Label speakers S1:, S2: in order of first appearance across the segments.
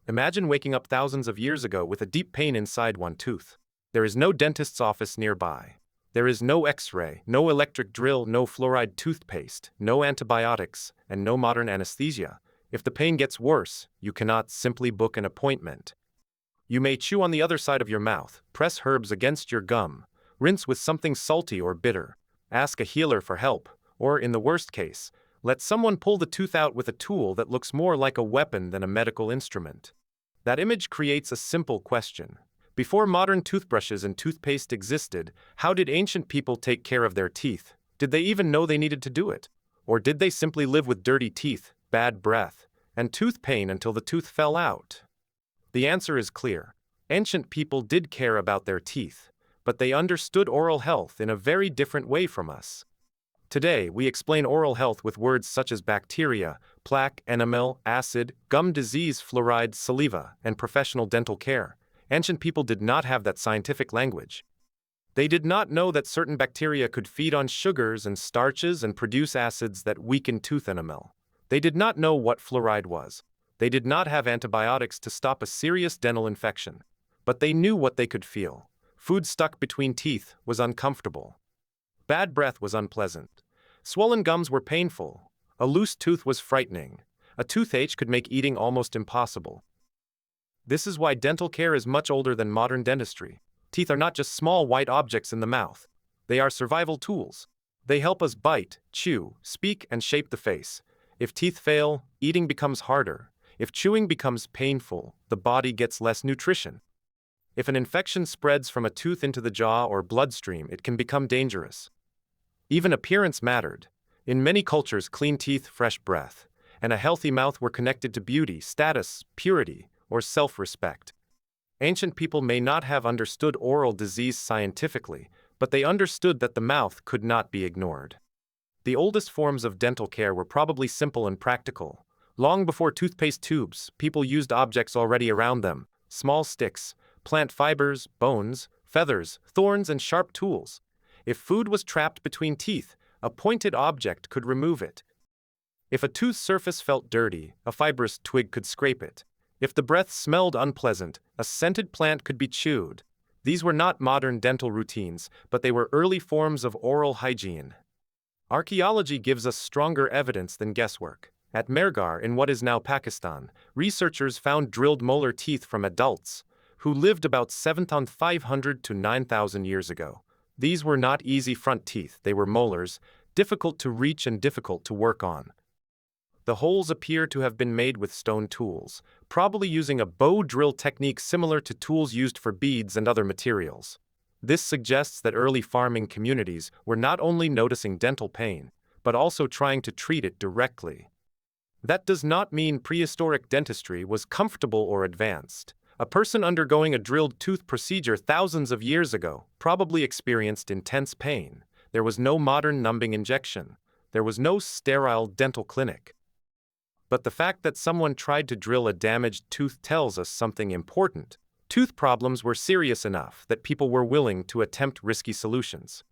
S1: Imagine waking up thousands of years ago with a deep pain inside one tooth. There is no dentist's office nearby. There is no X-ray, no electric drill, no fluoride toothpaste, no antibiotics, and no modern anesthesia. If the pain gets worse, you cannot simply book an appointment. You may chew on the other side of your mouth, press herbs against your gum, rinse with something salty or bitter, ask a healer for help, or in the worst case, let someone pull the tooth out with a tool that looks more like a weapon than a medical instrument. That image creates a simple question. Before modern toothbrushes and toothpaste existed, how did ancient people take care of their teeth? Did they even know they needed to do it? Or did they simply live with dirty teeth, bad breath, and tooth pain until the tooth fell out? The answer is clear. Ancient people did care about their teeth, but they understood oral health in a very different way from us. Today, we explain oral health with words such as bacteria, plaque, enamel, acid, gum disease, fluoride, saliva, and professional dental care. Ancient people did not have that scientific language. They did not know that certain bacteria could feed on sugars and starches and produce acids that weaken tooth enamel. They did not know what fluoride was. They did not have antibiotics to stop a serious dental infection. But they knew what they could feel. Food stuck between teeth was uncomfortable. Bad breath was unpleasant. Swollen gums were painful. A loose tooth was frightening. A toothache could make eating almost impossible. This is why dental care is much older than modern dentistry. Teeth are not just small white objects in the mouth. They are survival tools. They help us bite, chew, speak, and shape the face. If teeth fail, eating becomes harder. If chewing becomes painful, the body gets less nutrition. If an infection spreads from a tooth into the jaw or bloodstream, it can become dangerous. Even appearance mattered. In many cultures, clean teeth, fresh breath, and a healthy mouth were connected to beauty, status, purity, or self-respect. Ancient people may not have understood oral disease scientifically, but they understood that the mouth could not be ignored. The oldest forms of dental care were probably simple and practical. Long before toothpaste tubes, people used objects already around them: small sticks, plant fibers, bones, feathers, thorns, and sharp tools. If food was trapped between teeth, a pointed object could remove it. If a tooth surface felt dirty, a fibrous twig could scrape it. If the breath smelled unpleasant, a scented plant could be chewed. These were not modern dental routines, but they were early forms of oral hygiene. Archaeology gives us stronger evidence than guesswork. At Mehrgarh, in what is now Pakistan, researchers found drilled molar teeth from adults who lived about 7,500 to 9,000 years ago. These were not easy front teeth, they were molars, difficult to reach and difficult to work on. The holes appear to have been made with stone tools, probably using a bow drill technique similar to tools used for beads and other materials. This suggests that early farming communities were not only noticing dental pain, but also trying to treat it directly. That does not mean prehistoric dentistry was comfortable or advanced. A person undergoing a drilled tooth procedure thousands of years ago probably experienced intense pain. There was no modern numbing injection. There was no sterile dental clinic. But the fact that someone tried to drill a damaged tooth tells us something important. Tooth problems were serious enough that people were willing to attempt risky solutions.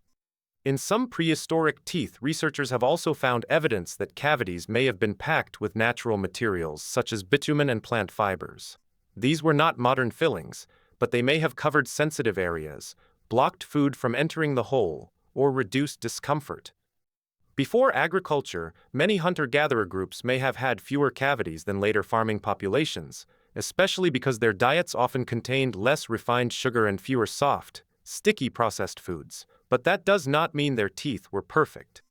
S1: In some prehistoric teeth, researchers have also found evidence that cavities may have been packed with natural materials such as bitumen and plant fibers. These were not modern fillings, but they may have covered sensitive areas, blocked food from entering the hole, or reduced discomfort. Before agriculture, many hunter-gatherer groups may have had fewer cavities than later farming populations, especially because their diets often contained less refined sugar and fewer soft, sticky processed foods. But that does not mean their teeth were perfect.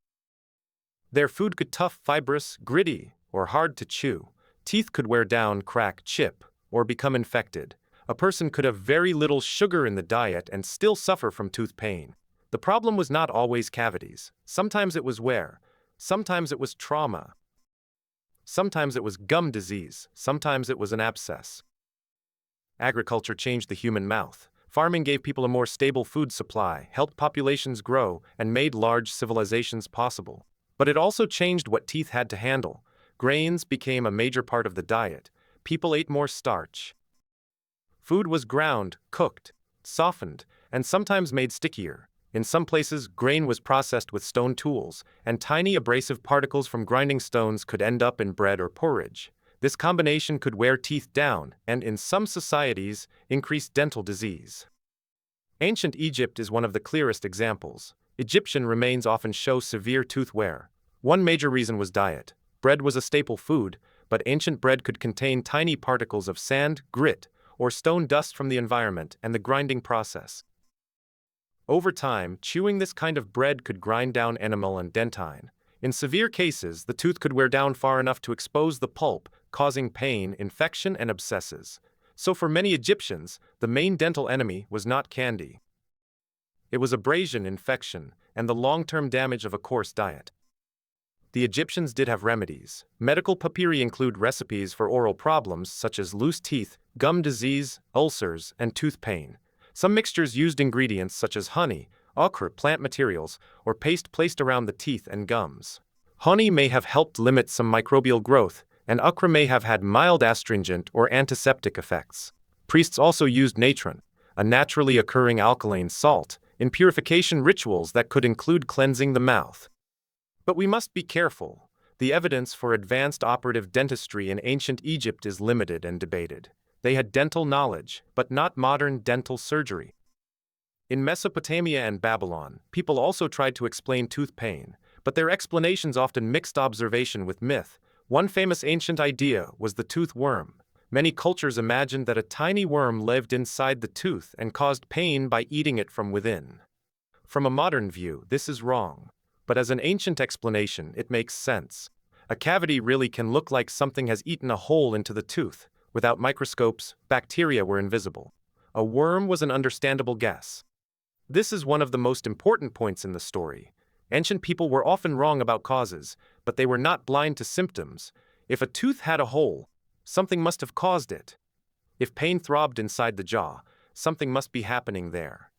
S1: Their food could be tough, fibrous, gritty, or hard to chew. Teeth could wear down, crack, chip, or become infected. A person could have very little sugar in the diet and still suffer from tooth pain. The problem was not always cavities. Sometimes it was wear. Sometimes it was trauma. Sometimes it was gum disease. Sometimes it was an abscess. Agriculture changed the human mouth. Farming gave people a more stable food supply, helped populations grow, and made large civilizations possible. But it also changed what teeth had to handle. Grains became a major part of the diet. People ate more starch. Food was ground, cooked, softened, and sometimes made stickier. In some places, grain was processed with stone tools, and tiny abrasive particles from grinding stones could end up in bread or porridge. This combination could wear teeth down and, in some societies, increase dental disease. Ancient Egypt is one of the clearest examples. Egyptian remains often show severe tooth wear. One major reason was diet. Bread was a staple food, but ancient bread could contain tiny particles of sand, grit, or stone dust from the environment and the grinding process. Over time, chewing this kind of bread could grind down enamel and dentine. In severe cases, the tooth could wear down far enough to expose the pulp, causing pain, infection, and abscesses. So for many Egyptians, the main dental enemy was not candy. It was abrasion, infection, and the long-term damage of a coarse diet. The Egyptians did have remedies. Medical papyri include recipes for oral problems such as loose teeth, gum disease, ulcers, and tooth pain. Some mixtures used ingredients such as honey, ochre, plant materials, or paste placed around the teeth and gums. Honey may have helped limit some microbial growth, and ochre may have had mild astringent or antiseptic effects. Priests also used natron, a naturally occurring alkaline salt, in purification rituals that could include cleansing the mouth. But we must be careful. The evidence for advanced operative dentistry in ancient Egypt is limited and debated. They had dental knowledge, but not modern dental surgery. In Mesopotamia and Babylon, people also tried to explain tooth pain, but their explanations often mixed observation with myth. One famous ancient idea was the tooth worm. Many cultures imagined that a tiny worm lived inside the tooth and caused pain by eating it from within. From a modern view, this is wrong. But as an ancient explanation, it makes sense. A cavity really can look like something has eaten a hole into the tooth. Without microscopes, bacteria were invisible. A worm was an understandable guess. This is one of the most important points in the story. Ancient people were often wrong about causes, but they were not blind to symptoms. If a tooth had a hole, something must have caused it. If pain throbbed inside the jaw, something must be happening there.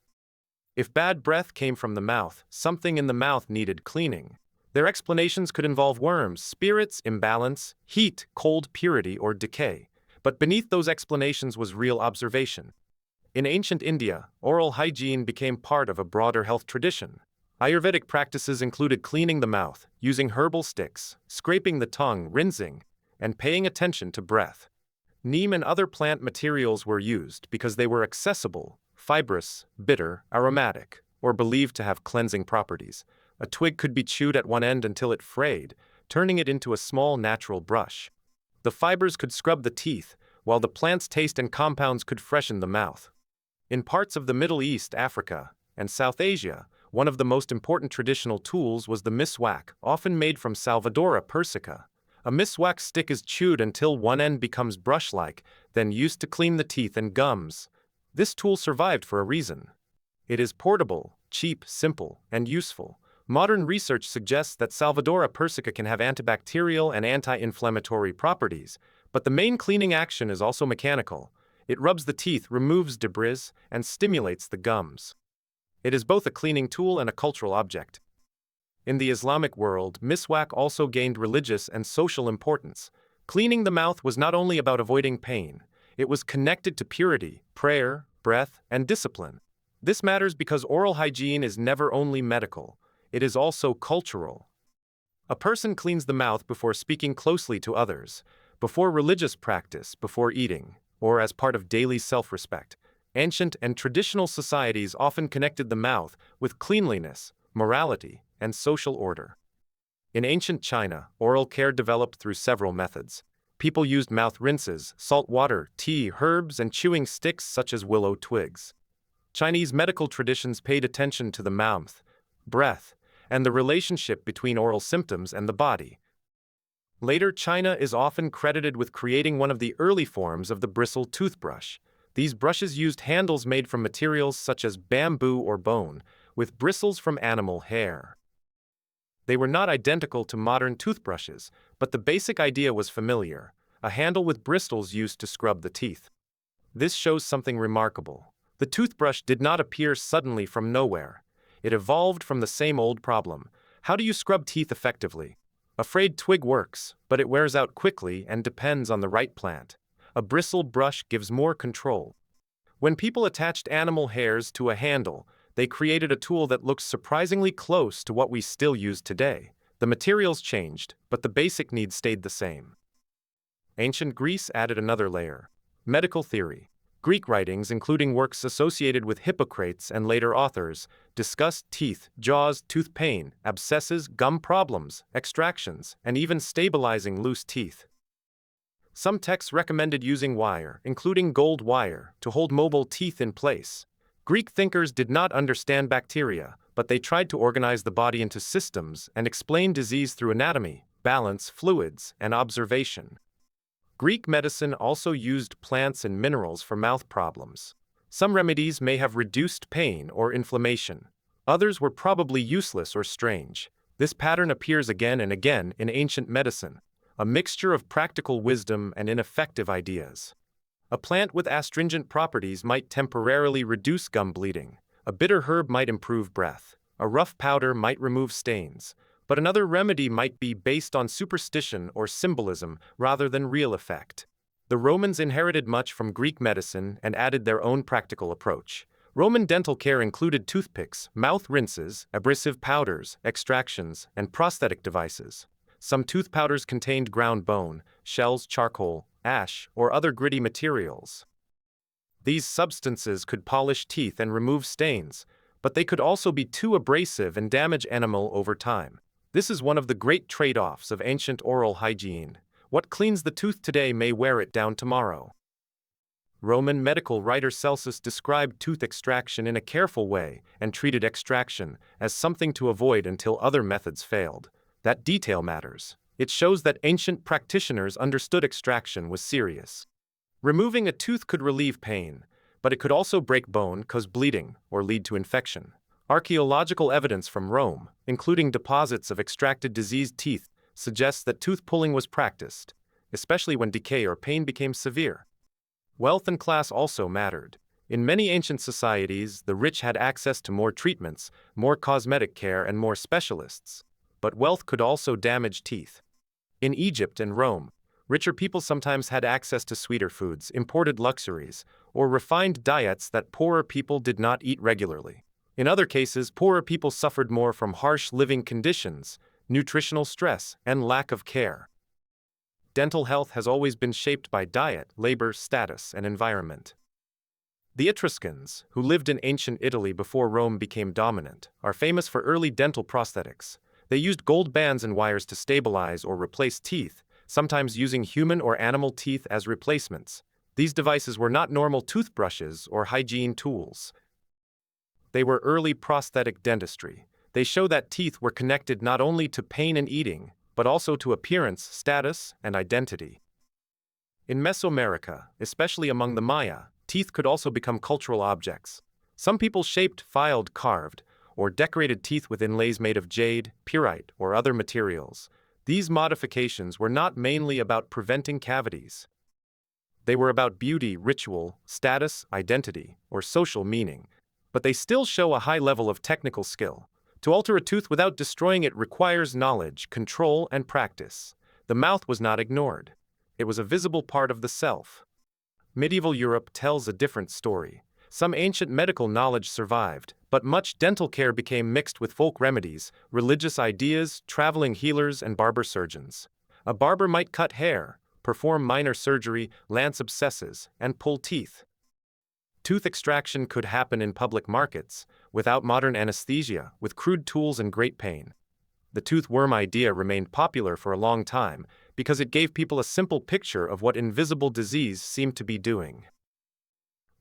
S1: If bad breath came from the mouth, something in the mouth needed cleaning. Their explanations could involve worms, spirits, imbalance, heat, cold, purity, or decay. But beneath those explanations was real observation. In ancient India, oral hygiene became part of a broader health tradition. Ayurvedic practices included cleaning the mouth, using herbal sticks, scraping the tongue, rinsing, and paying attention to breath. Neem and other plant materials were used because they were accessible, fibrous, bitter, aromatic, or believed to have cleansing properties. A twig could be chewed at one end until it frayed, turning it into a small natural brush. The fibers could scrub the teeth, while the plant's taste and compounds could freshen the mouth. In parts of the Middle East, Africa, and South Asia, one of the most important traditional tools was the miswak, often made from Salvadora persica. A miswak stick is chewed until one end becomes brush-like, then used to clean the teeth and gums. This tool survived for a reason. It is portable, cheap, simple, and useful. Modern research suggests that Salvadora persica can have antibacterial and anti-inflammatory properties, but the main cleaning action is also mechanical. It rubs the teeth, removes debris, and stimulates the gums. It is both a cleaning tool and a cultural object. In the Islamic world, miswak also gained religious and social importance. Cleaning the mouth was not only about avoiding pain, it was connected to purity, prayer, breath, and discipline. This matters because oral hygiene is never only medical, it is also cultural. A person cleans the mouth before speaking closely to others, before religious practice, before eating, or as part of daily self-respect. Ancient and traditional societies often connected the mouth with cleanliness, morality, and social order. In ancient China, oral care developed through several methods. People used mouth rinses, salt water, tea, herbs, and chewing sticks such as willow twigs. Chinese medical traditions paid attention to the mouth, breath, and the relationship between oral symptoms and the body. Later, China is often credited with creating one of the early forms of the bristle toothbrush. These brushes used handles made from materials such as bamboo or bone, with bristles from animal hair. They were not identical to modern toothbrushes, but the basic idea was familiar, a handle with bristles used to scrub the teeth. This shows something remarkable. The toothbrush did not appear suddenly from nowhere. It evolved from the same old problem. How do you scrub teeth effectively? A frayed twig works, but it wears out quickly and depends on the right plant. A bristle brush gives more control. When people attached animal hairs to a handle, they created a tool that looks surprisingly close to what we still use today. The materials changed, but the basic need stayed the same. Ancient Greece added another layer. Medical theory. Greek writings, including works associated with Hippocrates and later authors, discussed teeth, jaws, tooth pain, abscesses, gum problems, extractions, and even stabilizing loose teeth. Some texts recommended using wire, including gold wire, to hold mobile teeth in place. Greek thinkers did not understand bacteria, but they tried to organize the body into systems and explain disease through anatomy, balance, fluids, and observation. Greek medicine also used plants and minerals for mouth problems. Some remedies may have reduced pain or inflammation. Others were probably useless or strange. This pattern appears again and again in ancient medicine, a mixture of practical wisdom and ineffective ideas. A plant with astringent properties might temporarily reduce gum bleeding. A bitter herb might improve breath. A rough powder might remove stains. But another remedy might be based on superstition or symbolism rather than real effect. The Romans inherited much from Greek medicine and added their own practical approach. Roman dental care included toothpicks, mouth rinses, abrasive powders, extractions, and prosthetic devices. Some tooth powders contained ground bone, shells, charcoal, ash, or other gritty materials. These substances could polish teeth and remove stains, but they could also be too abrasive and damage enamel over time. This is one of the great trade-offs of ancient oral hygiene. What cleans the tooth today may wear it down tomorrow. Roman medical writer Celsus described tooth extraction in a careful way and treated extraction as something to avoid until other methods failed. That detail matters. It shows that ancient practitioners understood extraction was serious. Removing a tooth could relieve pain, but it could also break bone, cause bleeding, or lead to infection. Archaeological evidence from Rome, including deposits of extracted diseased teeth, suggests that tooth pulling was practiced, especially when decay or pain became severe. Wealth and class also mattered. In many ancient societies, the rich had access to more treatments, more cosmetic care, and more specialists. But wealth could also damage teeth. In Egypt and Rome, richer people sometimes had access to sweeter foods, imported luxuries, or refined diets that poorer people did not eat regularly. In other cases, poorer people suffered more from harsh living conditions, nutritional stress, and lack of care. Dental health has always been shaped by diet, labor, status, and environment. The Etruscans, who lived in ancient Italy before Rome became dominant, are famous for early dental prosthetics. They used gold bands and wires to stabilize or replace teeth, sometimes using human or animal teeth as replacements. These devices were not normal toothbrushes or hygiene tools. They were early prosthetic dentistry. They show that teeth were connected not only to pain and eating, but also to appearance, status, and identity. In Mesoamerica, especially among the Maya, teeth could also become cultural objects. Some people shaped, filed, carved, or decorated teeth with inlays made of jade, pyrite, or other materials. These modifications were not mainly about preventing cavities. They were about beauty, ritual, status, identity, or social meaning. But they still show a high level of technical skill. To alter a tooth without destroying it requires knowledge, control, and practice. The mouth was not ignored. It was a visible part of the self. Medieval Europe tells a different story. Some ancient medical knowledge survived, but much dental care became mixed with folk remedies, religious ideas, traveling healers, and barber surgeons. A barber might cut hair, perform minor surgery, lance abscesses, and pull teeth. Tooth extraction could happen in public markets, without modern anesthesia, with crude tools and great pain. The tooth worm idea remained popular for a long time because it gave people a simple picture of what invisible disease seemed to be doing.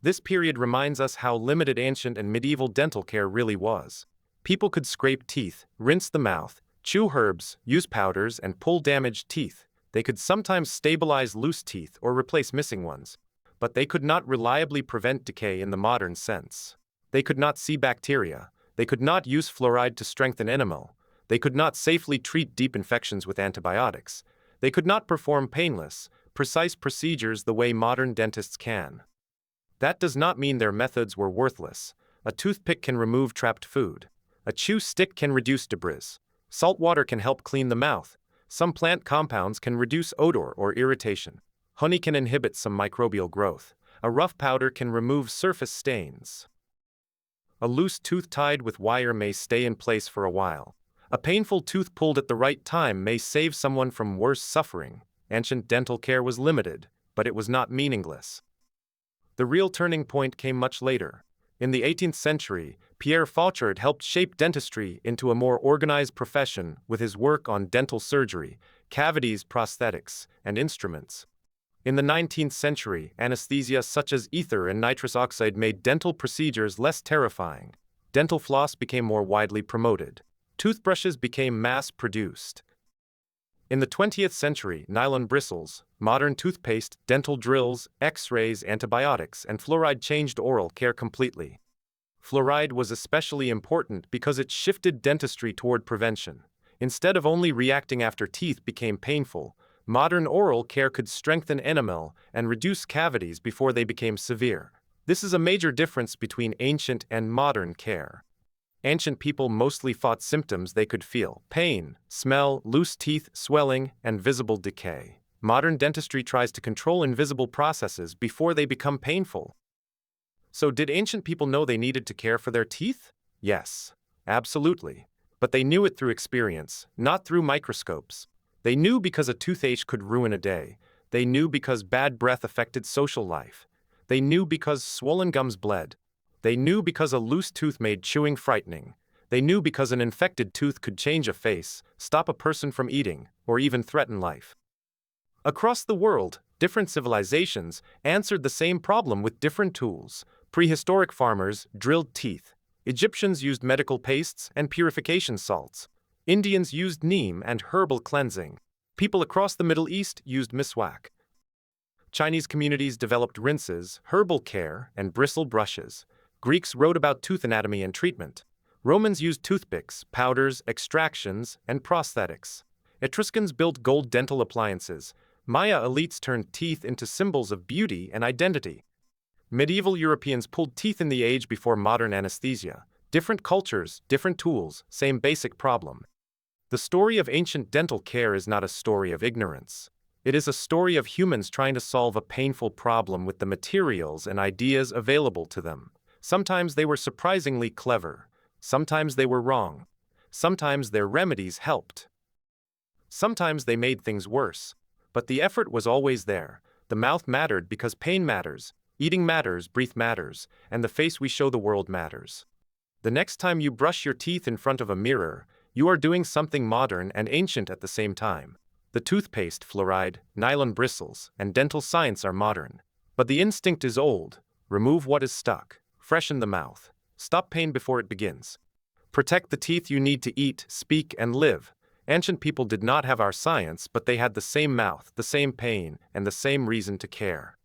S1: This period reminds us how limited ancient and medieval dental care really was. People could scrape teeth, rinse the mouth, chew herbs, use powders, and pull damaged teeth. They could sometimes stabilize loose teeth or replace missing ones. But they could not reliably prevent decay in the modern sense. They could not see bacteria. They could not use fluoride to strengthen enamel. They could not safely treat deep infections with antibiotics. They could not perform painless, precise procedures the way modern dentists can. That does not mean their methods were worthless. A toothpick can remove trapped food. A chew stick can reduce debris. Salt water can help clean the mouth. Some plant compounds can reduce odor or irritation. Honey can inhibit some microbial growth. A rough powder can remove surface stains. A loose tooth tied with wire may stay in place for a while. A painful tooth pulled at the right time may save someone from worse suffering. Ancient dental care was limited, but it was not meaningless. The real turning point came much later. In the 18th century, Pierre Fauchard helped shape dentistry into a more organized profession with his work on dental surgery, cavities, prosthetics, and instruments. In the 19th century, anesthesia such as ether and nitrous oxide made dental procedures less terrifying. Dental floss became more widely promoted. Toothbrushes became mass-produced. In the 20th century, nylon bristles, modern toothpaste, dental drills, X-rays, antibiotics, and fluoride changed oral care completely. Fluoride was especially important because it shifted dentistry toward prevention. Instead of only reacting after teeth became painful, modern oral care could strengthen enamel and reduce cavities before they became severe. This is a major difference between ancient and modern care. Ancient people mostly fought symptoms they could feel: pain, smell, loose teeth, swelling, and visible decay. Modern dentistry tries to control invisible processes before they become painful. So did ancient people know they needed to care for their teeth? Yes, absolutely. But they knew it through experience, not through microscopes. They knew because a toothache could ruin a day. They knew because bad breath affected social life. They knew because swollen gums bled. They knew because a loose tooth made chewing frightening. They knew because an infected tooth could change a face, stop a person from eating, or even threaten life. Across the world, different civilizations answered the same problem with different tools. Prehistoric farmers drilled teeth. Egyptians used medical pastes and purification salts. Indians used neem and herbal cleansing. People across the Middle East used miswak. Chinese communities developed rinses, herbal care, and bristle brushes. Greeks wrote about tooth anatomy and treatment. Romans used toothpicks, powders, extractions, and prosthetics. Etruscans built gold dental appliances. Maya elites turned teeth into symbols of beauty and identity. Medieval Europeans pulled teeth in the age before modern anesthesia. Different cultures, different tools, same basic problem. The story of ancient dental care is not a story of ignorance. It is a story of humans trying to solve a painful problem with the materials and ideas available to them. Sometimes they were surprisingly clever. Sometimes they were wrong. Sometimes their remedies helped. Sometimes they made things worse. But the effort was always there. The mouth mattered because pain matters, eating matters, breath matters, and the face we show the world matters. The next time you brush your teeth in front of a mirror, you are doing something modern and ancient at the same time. The toothpaste, fluoride, nylon bristles, and dental science are modern. But the instinct is old. Remove what is stuck. Freshen the mouth. Stop pain before it begins. Protect the teeth you need to eat, speak, and live. Ancient people did not have our science, but they had the same mouth, the same pain, and the same reason to care.